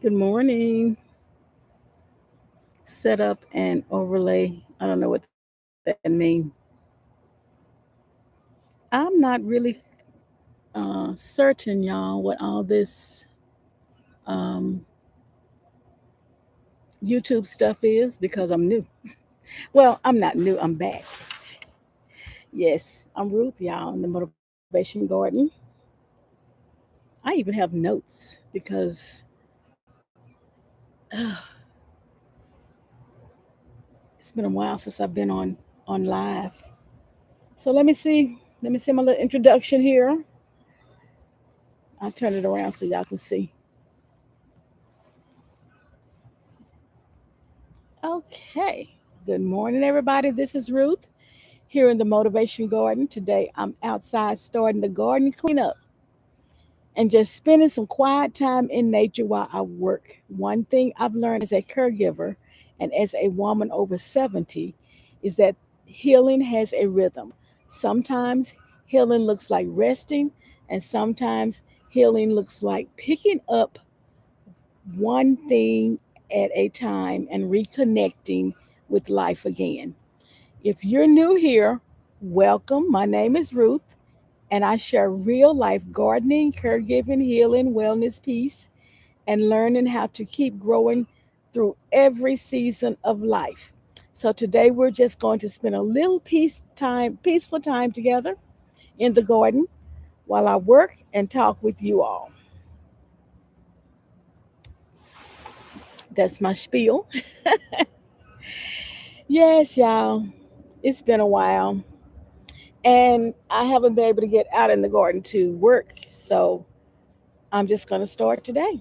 Good morning. Set up and overlay. I don't know what that means. I'm not really certain, y'all, what all this um, YouTube stuff is because I'm new. Well, I'm not new, I'm back. Yes, I'm Ruth, y'all, in the Motivation Garden. I even have notes because it's been a while since I've been on live. So let me see. Let me see my little introduction here. I'll turn it around so y'all can see. Okay. Good morning, everybody. This is Ruth here in the Motivation Garden. Today I'm outside starting the garden cleanup and just spending some quiet time in nature while I work. One thing I've learned as a caregiver and as a woman over 70 is that healing has a rhythm. Sometimes healing looks like resting, and sometimes healing looks like picking up one thing at a time and reconnecting with life again. If you're new here, welcome. My name is Ruth, and I share real life gardening, caregiving, healing, wellness, peace, and learning how to keep growing through every season of life. So today we're just going to spend a little peaceful time together in the garden while I work and talk with you all. That's my spiel. Yes, y'all, it's been a while. And I haven't been able to get out in the garden to work. So I'm just going to start today.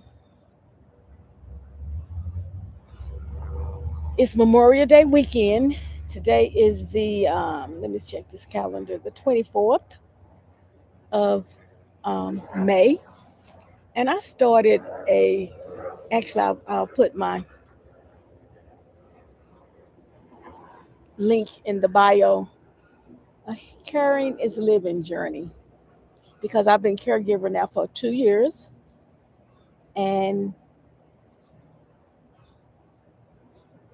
It's Memorial Day weekend. Today is let me check this calendar, the 24th of May. And I started I'll put my link in the bio. A Caring is Living Journey because I've been caregiver now for 2 years. And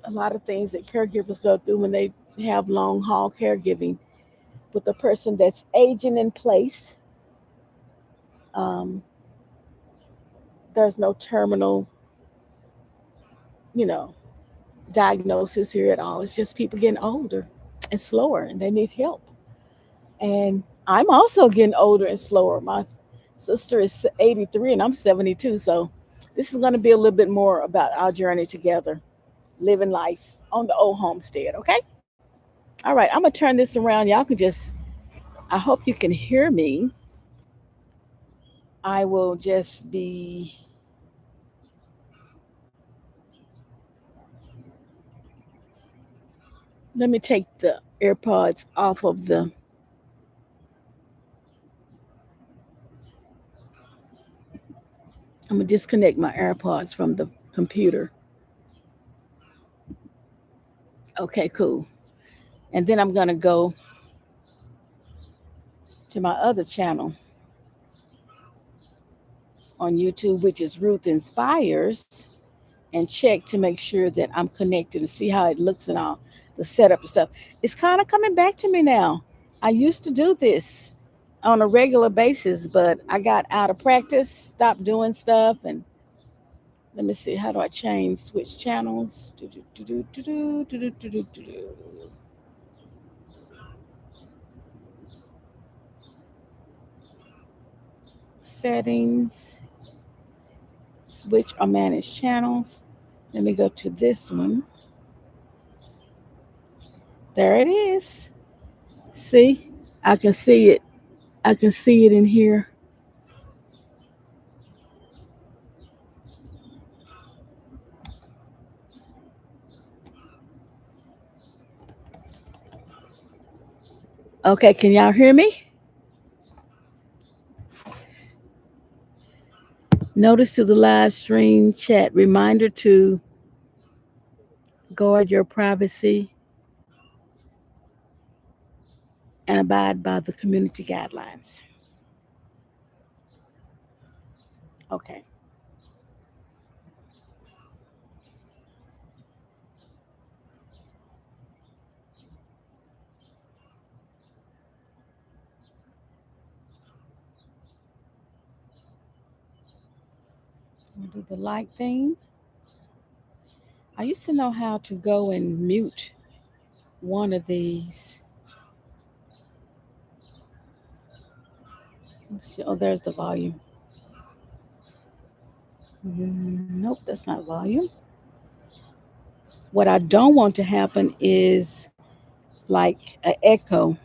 a lot of things that caregivers go through when they have long haul caregiving with a person that's aging in place. Um, there's no terminal, you know, diagnosis here at all. It's just people getting older and slower and they need help. And I'm also getting older and slower. My sister is 83 and I'm 72. So this is going to be a little bit more about our journey together, living life on the old homestead. Okay. All right. I'm going to turn this around. Y'all can just, I hope you can hear me. I will just be, let me take the AirPods off of I'm going to disconnect my AirPods from the computer. Okay, cool. And then I'm going to go to my other channel on YouTube, which is Ruth Inspires, and check to make sure that I'm connected and see how it looks and all the setup and stuff. It's kind of coming back to me now. I used to do this on a regular basis, but I got out of practice, stopped doing stuff, and let me see, how do I change, switch channels? Settings, switch or manage channels. Let me go to this one. There it is. See, I can see it. I can see it in here. Okay, can y'all hear me? Notice to the live stream chat reminder to guard your privacy and abide by the community guidelines. Okay. I'll do the like thing. I used to know how to go and mute one of these. Let's see. Oh, there's the volume. Nope, that's not volume. What I don't want to happen is like an echo.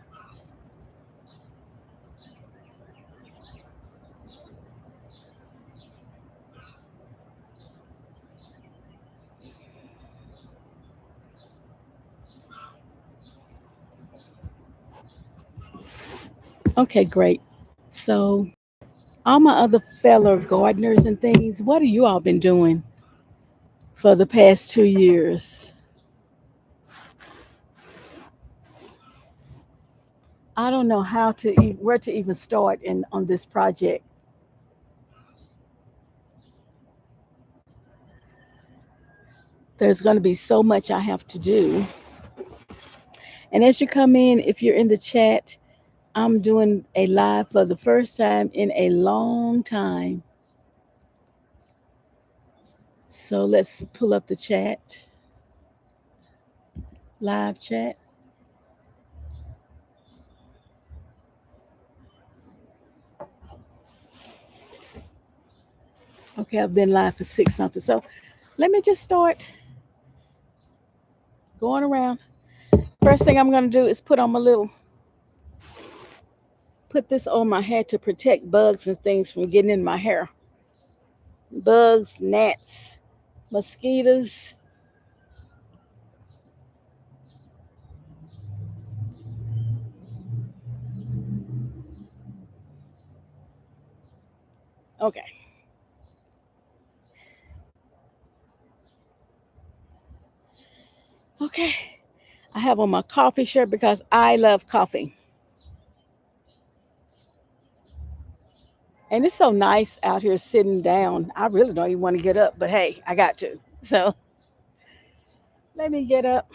Okay, great. So, all my other fellow gardeners and things, what have you all been doing for the past 2 years? I don't know where to even start in on this project. There's going to be so much I have to do. And as you come in, if you're in the chat, I'm doing a live for the first time in a long time. So let's pull up the chat, live chat. Okay, I've been live for six something. So let me just start going around. First thing I'm going to do is put this on my hair to protect bugs and things from getting in my hair. Bugs, gnats, mosquitoes. Okay. Okay. I have on my coffee shirt because I love coffee. And it's so nice out here sitting down. I really don't even want to get up, but hey, I got to. So let me get up.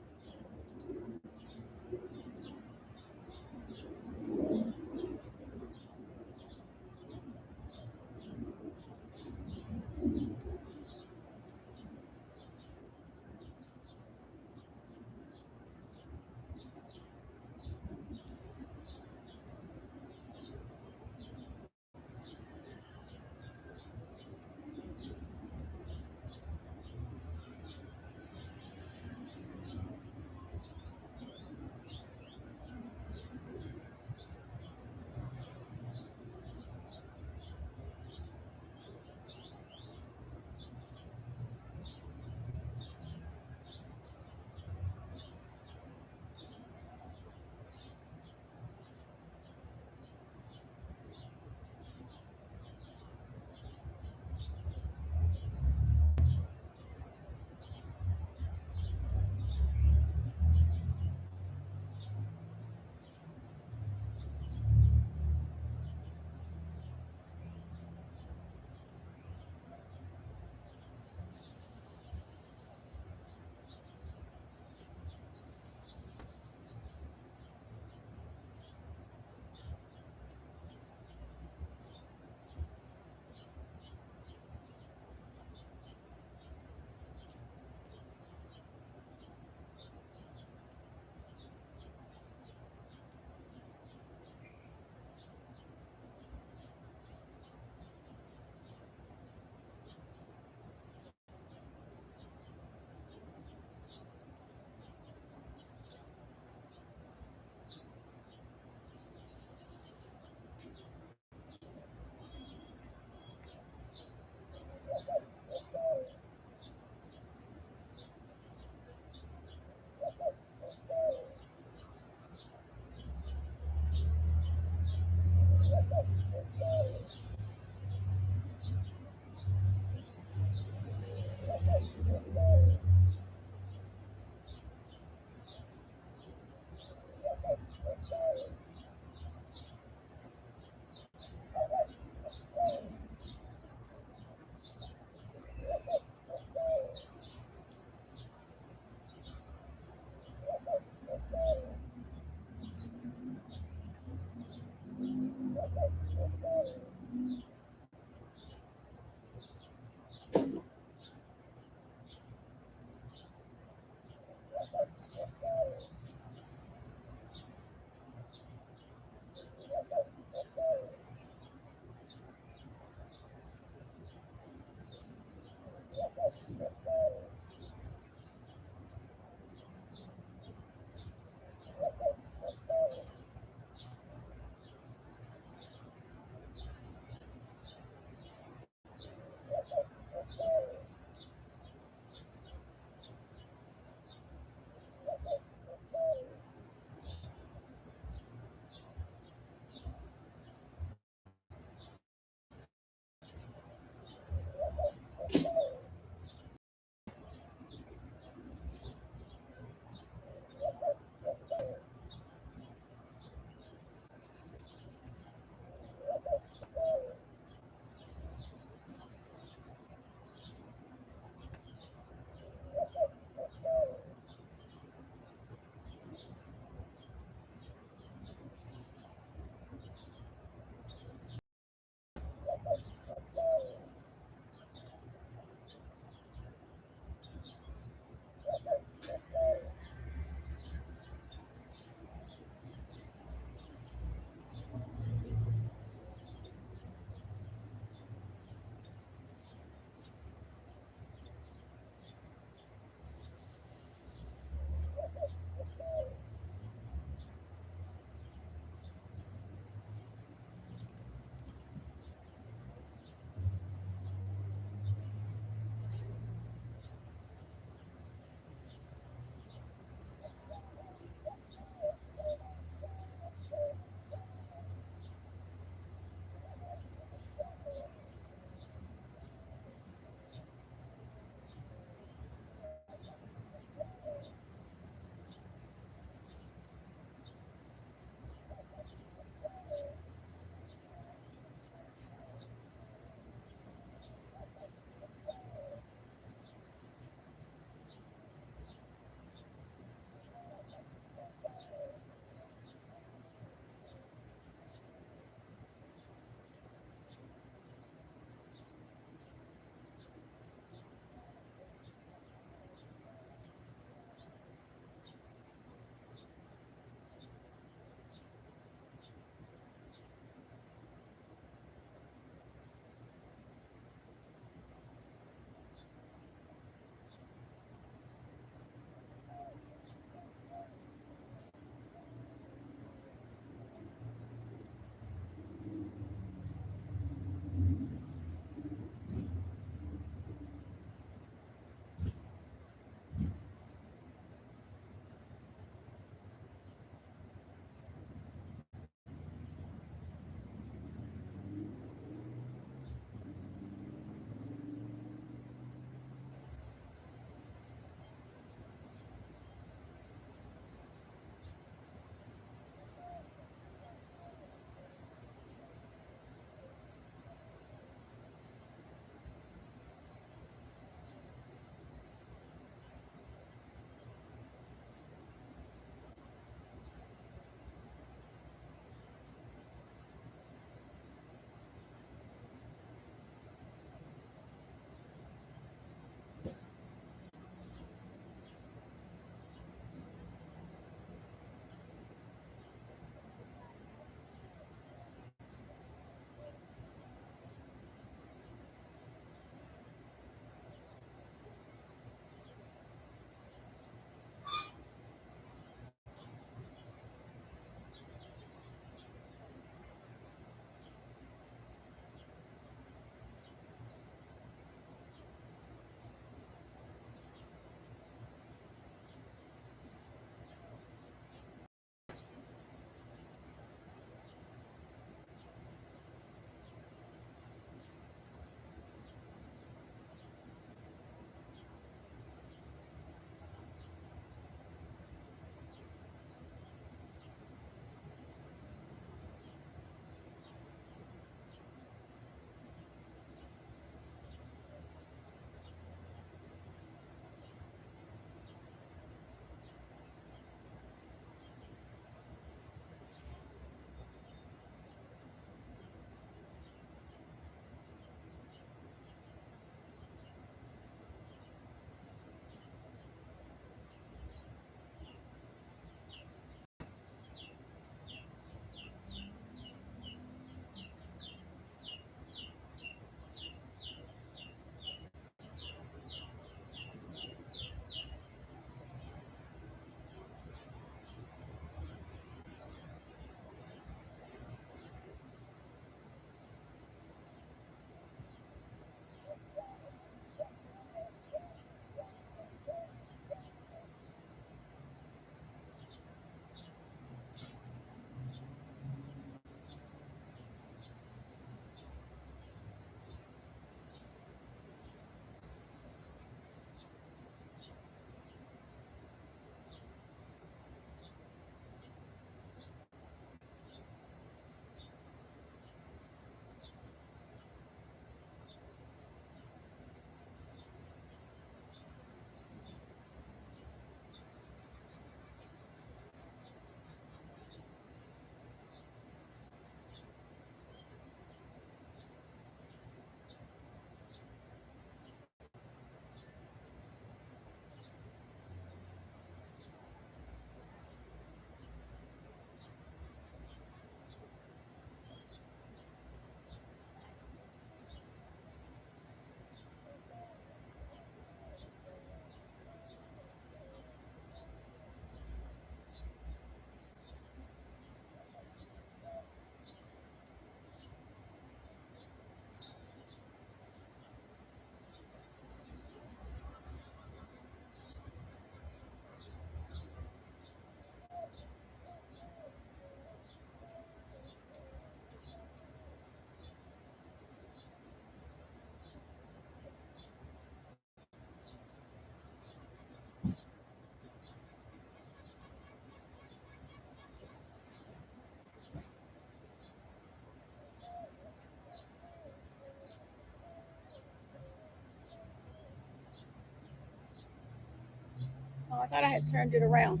Oh, I thought I had turned it around.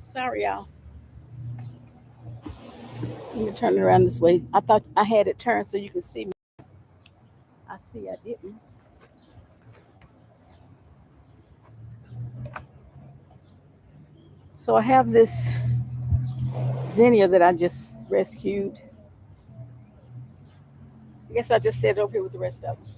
Sorry, y'all. Let me turn it around this way. I thought I had it turned so you can see me. I see I didn't. So I have this zinnia that I just rescued. I guess I just set it over here with the rest of them.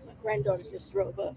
My granddaughter just drove up.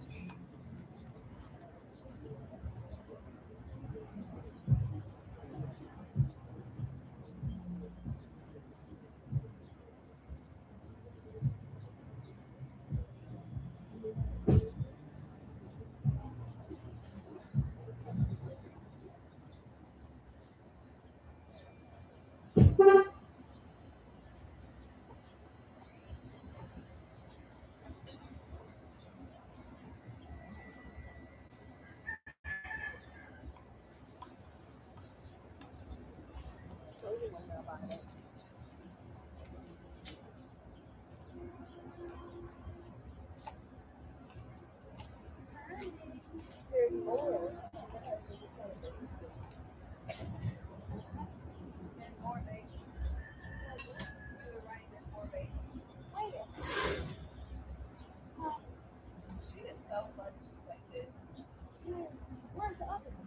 Where's the other one?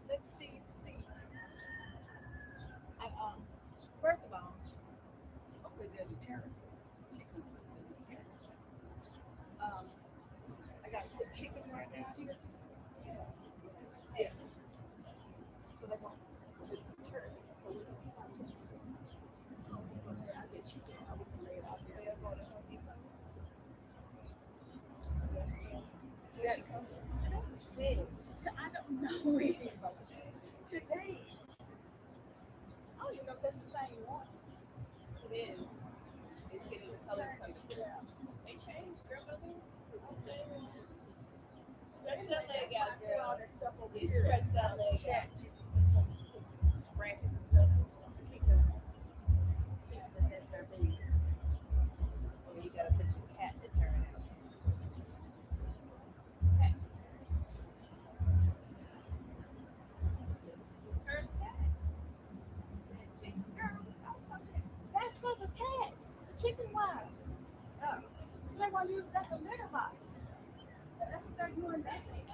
Let's see. I, first of all, hopefully they'll deter chickens and cats and stuff. Um, I got to put chicken right down here. Yeah. So they won't deter. So we don't have to. I get chicken. I can lay it out there. They'll go to Home Depot. Yeah. Today? I don't know anything about today. Today. I don't even know if that's the same one. It is. It's getting the colors coming. Yeah. They changed, girl. I'm saying. Stretch that leg out, girl. All that stuff over here. Stretch that leg out. Branches and stuff to keep the nest there big. So you gotta put some cat deterrent out. Cat. Turn the cat. Chicken girl. That's for the cats. The chicken wire. Oh. They're gonna use that's a litter box. That's what they're doing that thing.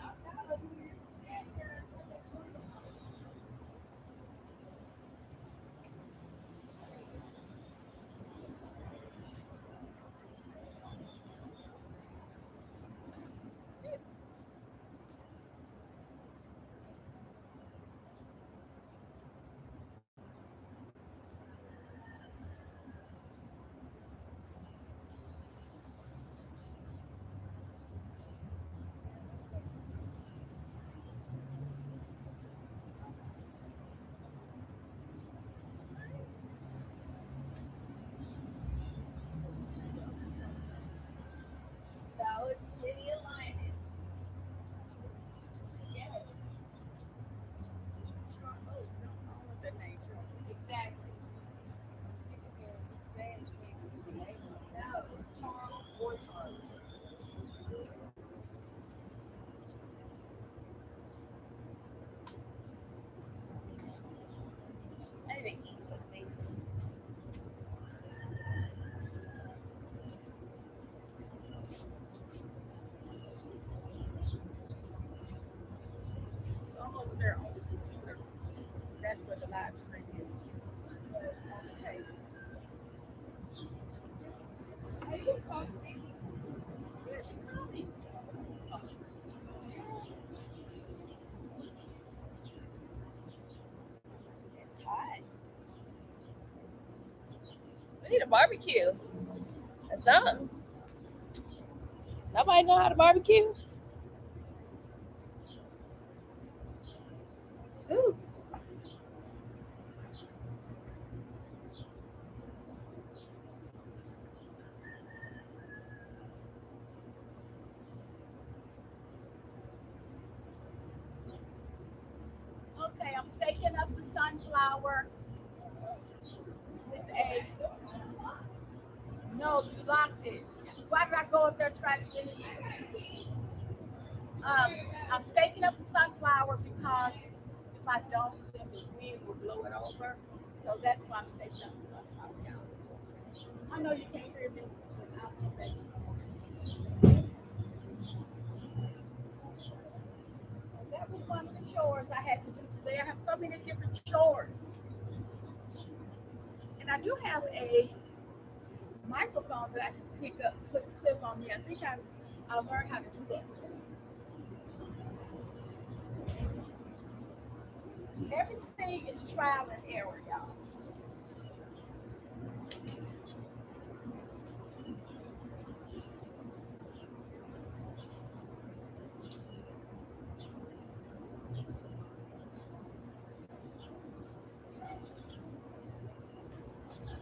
No, it's City Alliance. Yeah. Exactly. No, Charles or Charles. I need to eat something. So I'm over there on the computer. That's where the live stream is. On the table. Hey, you called me. Yeah, she called me. It's hot. We need a barbecue. That's something. Nobody know how to barbecue. Ooh. Okay, I'm staking up the sunflower with a. No, you locked it. Why did I go up there trying to get it? Um, I'm staking up the sunflower because if I don't, then the wind will blow it over. So that's why I'm staking up the sunflower. I know you can't hear me, but I'll come back. So that was one of the chores I had to do today. I have so many different chores. And I do have a microphone that I can pick up, put clip on me. I think I'll learn how to do that. Everything is trial and error, y'all.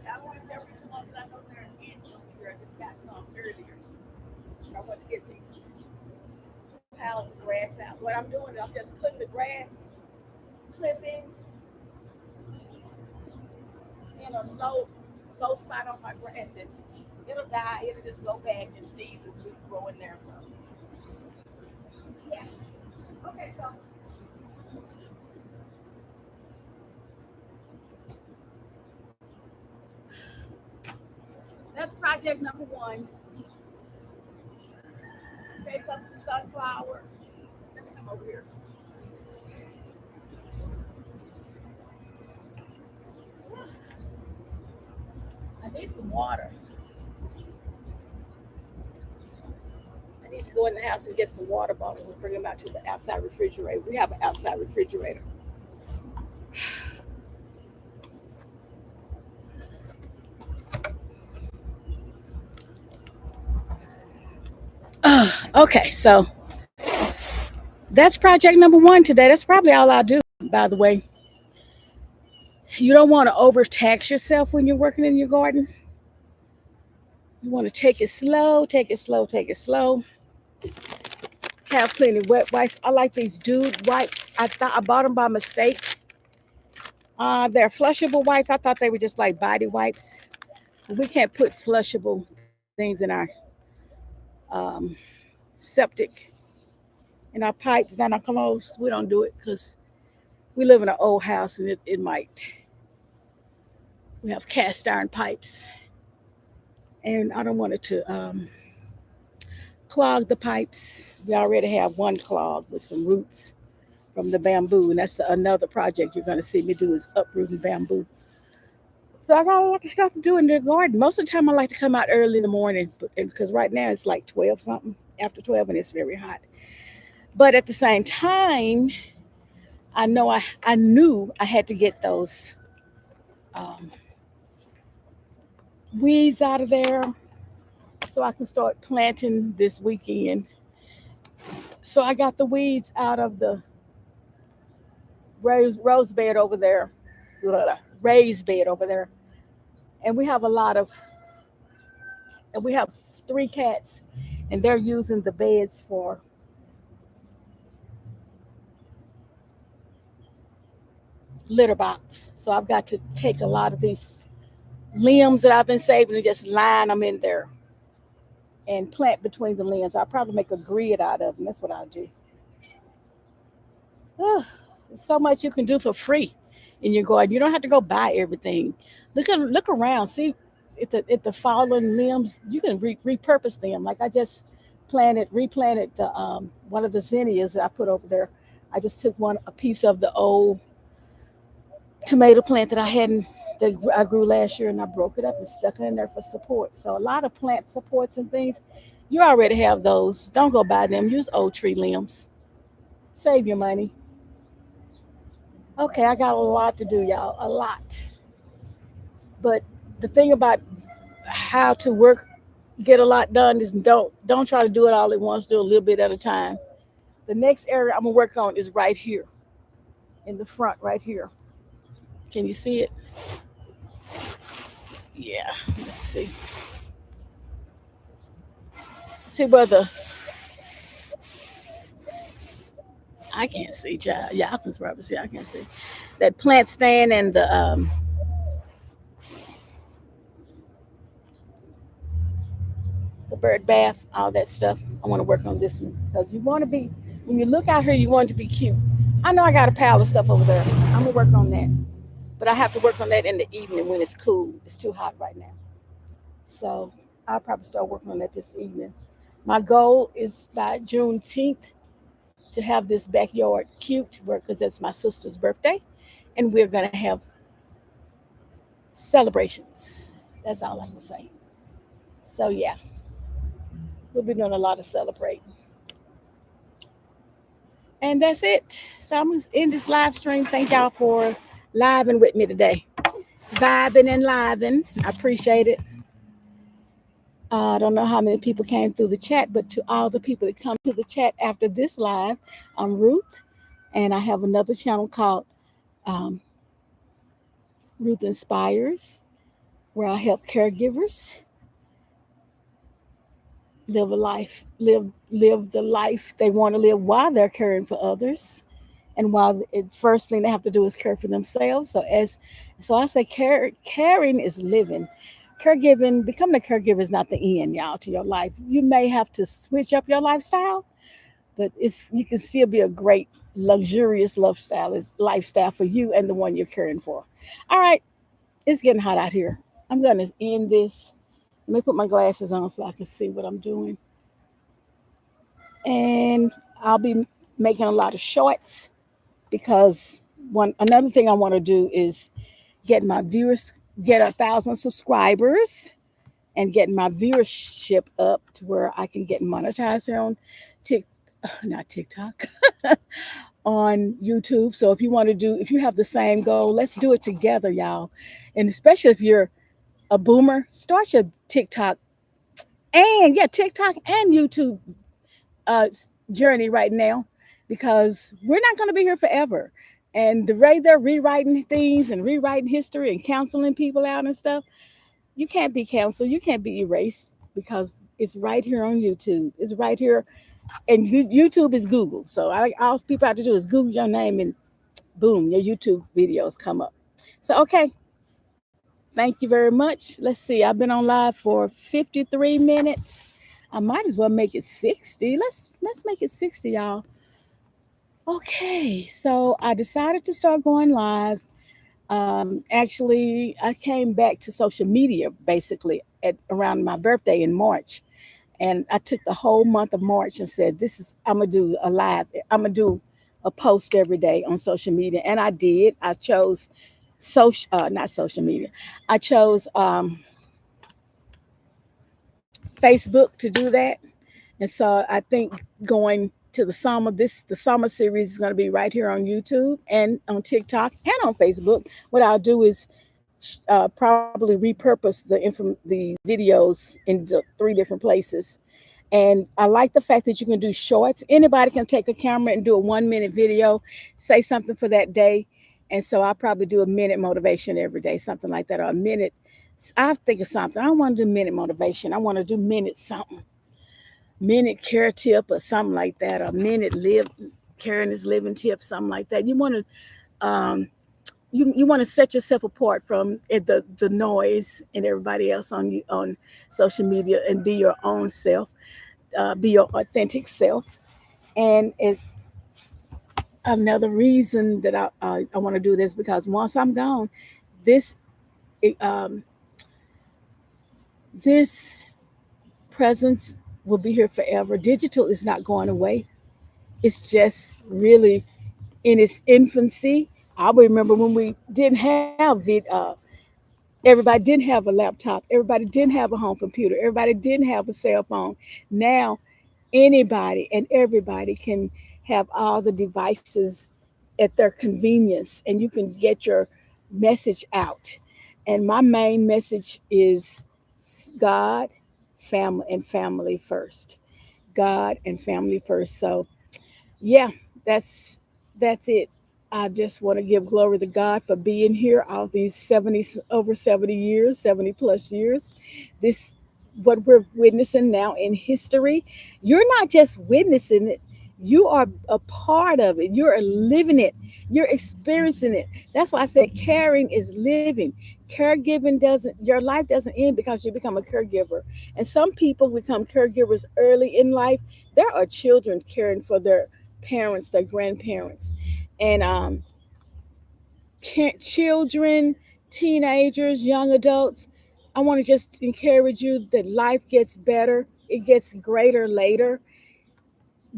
I want to say every 2 months I go there and get something. here. I just got some earlier. I want to get these 2 piles of grass out. What I'm doing is I'm just putting the grass clippings in a low spot on my grass, and it'll die. It'll just go back and seeds will grow in there. So yeah. Okay, so that's project number one. Save up the sunflower. Let me come over here. I need some water. I need to go in the house and get some water bottles and bring them out to the outside refrigerator. We have an outside refrigerator. Okay, so that's project number one today. That's probably all I'll do, by the way. You don't want to overtax yourself when you're working in your garden. You want to take it slow, take it slow, take it slow. Have plenty of wet wipes. I like these dude wipes. I thought I bought them by mistake. They're flushable wipes. I thought they were just like body wipes. We can't put flushable things in our um, septic, in our pipes, down our clothes. We don't do it because we live in an old house and it might. We have cast iron pipes, and I don't want it to clog the pipes. We already have one clog with some roots from the bamboo, and that's another project you're going to see me do is uprooting bamboo. So I got a lot of stuff to do in the garden. Most of the time, I like to come out early in the morning, because right now it's like 12 something, after 12, and it's very hot. But at the same time, I knew I had to get those um, weeds out of there so I can start planting this weekend. So I got the weeds out of the rose bed over there, raised bed over there, and we have 3 cats, and they're using the beds for litter box. So I've got to take a lot of these limbs that I've been saving and just line them in there and plant between the limbs. I'll probably make a grid out of them. That's what I'll do. Oh, there's so much you can do for free in your garden. You don't have to go buy everything. Look around. See if the fallen limbs. You can repurpose them. Like I just replanted the one of the zinnias that I put over there. I just took a piece of the old tomato plant that I grew last year, and I broke it up and stuck it in there for support. So a lot of plant supports and things, you already have those. Don't go buy them. Use old tree limbs. Save your money. Okay, I got a lot to do, y'all. A lot. But the thing about how to get a lot done is don't try to do it all at once. Do a little bit at a time. The next area I'm gonna work on is right here in the front, right here. Can you see it? Yeah. Let's see. See where the I can't see, child. Y'all can probably see. I can't see that plant stand and the bird bath, all that stuff. I want to work on this one because you want to be when you look out here, you want it to be cute. I know I got a pile of stuff over there. I'm gonna work on that, but I have to work on that in the evening when it's cool. It's too hot right now, so I'll probably start working on that this evening. My goal is by Juneteenth to have this backyard cute, because it's my sister's birthday, and we're gonna have celebrations. That's all I can say. So yeah, we'll be doing a lot of celebrating. And that's it. So I'm gonna end this live stream. Thank y'all for living with me today. Vibing and living. I appreciate it. I don't know how many people came through the chat, but to all the people that come to the chat after this live, I'm Ruth, and I have another channel called um, Ruth Inspires, where I help caregivers live a life, live the life they want to live while they're caring for others. And while it first thing they have to do is care for themselves. So I say caring is living. Caregiving, becoming a caregiver is not the end, y'all, to your life. You may have to switch up your lifestyle, but it's you can still be a great luxurious lifestyle for you and the one you're caring for. All right, it's getting hot out here. I'm gonna end this. Let me put my glasses on so I can see what I'm doing. And I'll be making a lot of shorts because one another thing I want to do is get my viewers get 1,000 subscribers and get my viewership up to where I can get monetized here on Tik not TikTok on YouTube. So if you have the same goal, let's do it together, y'all. And especially if you're a boomer, start your TikTok and yeah, TikTok and YouTube uh, journey right now because we're not going to be here forever. And the way they're rewriting things and rewriting history and counseling people out and stuff, you can't be counseled, you can't be erased because it's right here on YouTube. It's right here, and YouTube is Google. So all people have to do is Google your name, and boom, your YouTube videos come up. So okay, thank you very much. Let's see. I've been on live for 53 minutes. I might as well make it 60. Let's make it 60, y'all. Okay, so I decided to start going live. Actually, I came back to social media basically at around my birthday in March, and I took the whole month of March and said, "This is I'm gonna do a live. I'm gonna do a post every day on social media," and I did. I chose not social media. I chose Facebook to do that. And so I think going to the summer series is going to be right here on YouTube and on TikTok and on Facebook. What I'll do is probably repurpose the videos into 3 different places. And I like the fact that you can do shorts. Anybody can take a camera and do a 1 minute video, say something for that day. And so I'll probably do a minute motivation every day, something like that, or a minute. I think of something. I don't want to do minute motivation. I want to do minute something, minute care tip or something like that, or minute live caring is living tip, something like that. Um, you want to set yourself apart from the noise and everybody else on social media and be your own self, be your authentic self. And it's another reason that I want to do this because once I'm gone, this um, this presence will be here forever. Digital is not going away. It's just really in its infancy. I remember when we didn't have everybody didn't have a laptop, everybody didn't have a home computer, everybody didn't have a cell phone. Now anybody and everybody can have all the devices at their convenience, and you can get your message out. And my main message is God, family, and family first. God and family first. So yeah, that's that's it. I just want to give glory to God for being here all these 70 over 70 years, 70 plus years. This what we're witnessing now in history. You're not just witnessing it, you are a part of it. You're living it. You're experiencing it. That's why I said caring is living. Caregiving doesn't your life doesn't end because you become a caregiver. And some people become caregivers early in life. There are children caring for their parents, their grandparents, and children, teenagers, young adults. I want to just encourage you that life gets better. It gets greater later.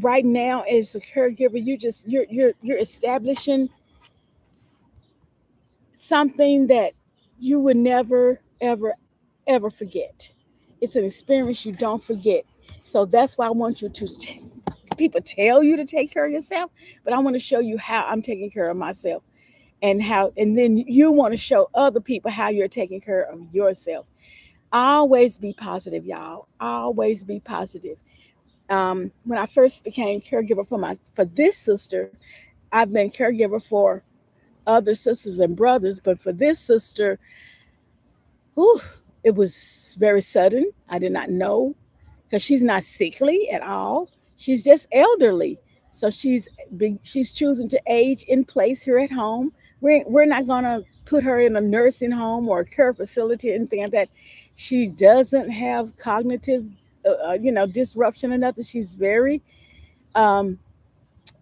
Right now, as a caregiver, you're establishing something that you would never ever ever forget. It's an experience you don't forget. So that's why I want you to people tell you to take care of yourself, but I want to show you how I'm taking care of myself and then you want to show other people how you're taking care of yourself. Always be positive, y'all. Always be positive. When I first became caregiver for this sister, I've been caregiver for other sisters and brothers, but for this sister, whew, it was very sudden. I did not know because she's not sickly at all. She's just elderly. So she's choosing to age in place here at home. We're not gonna put her in a nursing home or a care facility or anything like that. She doesn't have cognitive, disruption or nothing. She's very um,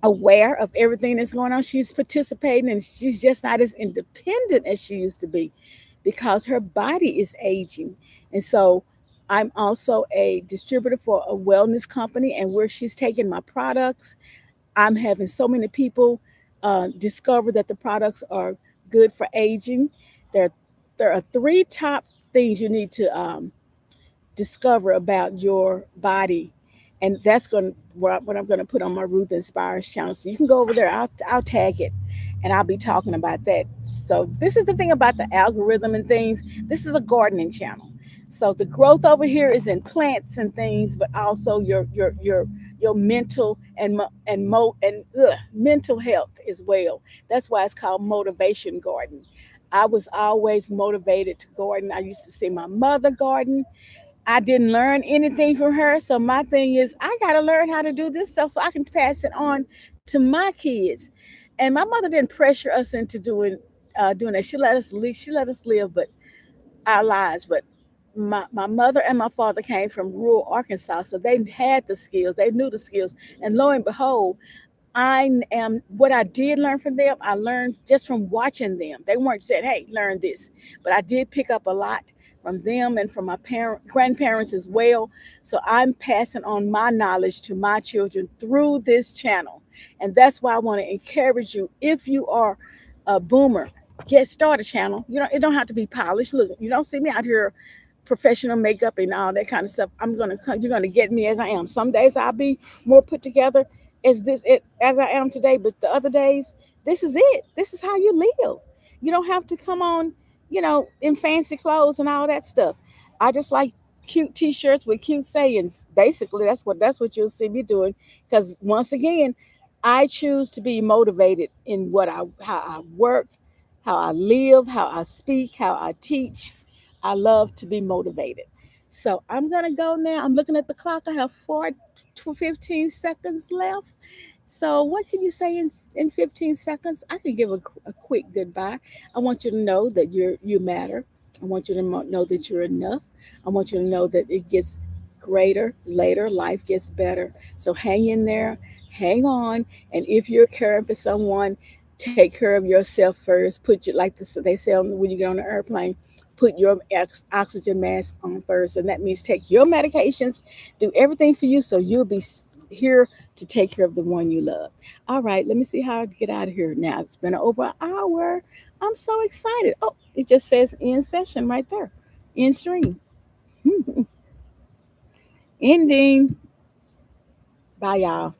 aware of everything that's going on. She's participating, and she's just not as independent as she used to be because her body is aging. And so I'm also a distributor for a wellness company, and where she's taking my products, I'm having so many people discover that the products are good for aging. There, there are three top things you need to discover about your body. And that's going to what I'm going to put on my Ruth Inspires channel. So you can go over there. I'll tag it, and I'll be talking about that. So this is the thing about the algorithm and things. This is a gardening channel. So the growth over here is in plants and things, but also your mental and mental health as well. That's why it's called motivation garden. I was always motivated to garden. I used to see my mother garden. I didn't learn anything from her. So my thing is I gotta learn how to do this stuff so I can pass it on to my kids. And my mother didn't pressure us into doing that. She let us live. She let us live, but our lives. But my mother and my father came from rural Arkansas, so they had the skills. They knew the skills, and lo and behold, I am what I did learn from them. I learned just from watching them. They weren't said, "Hey, learn this," but I did pick up a lot from them and from my grandparents as well. So I'm passing on my knowledge to my children through this channel, and that's why I want to encourage you. If you are a boomer, get start a channel. It don't have to be polished. Look, you don't see me out here professional makeup and all that kind of stuff. I'm gonna come. You're gonna get me as I am. Some days I'll be more put together as I am today, but the other days, this is it. This is how you live. You don't have to come on, in fancy clothes and all that stuff. I just like cute t-shirts with cute sayings. Basically, that's what you'll see me doing. Because once again, I choose to be motivated in how I work, how I live, how I speak, how I teach. I love to be motivated. So I'm gonna go now. I'm looking at the clock. I have 15 seconds left. So, what can you say in 15 seconds? I can give a quick goodbye. I want you to know that you matter. I want you to know that you're enough. I want you to know that it gets greater later. Life gets better. So, hang in there, hang on. And if you're caring for someone, take care of yourself first. They say when you get on the airplane, put your oxygen mask on first. And that means take your medications, do everything for you so you'll be here to take care of the one you love. All right, let me see how to get out of here now. It's been over an hour. I'm so excited. Oh, it just says end session right there. End stream. Ending. Bye, y'all.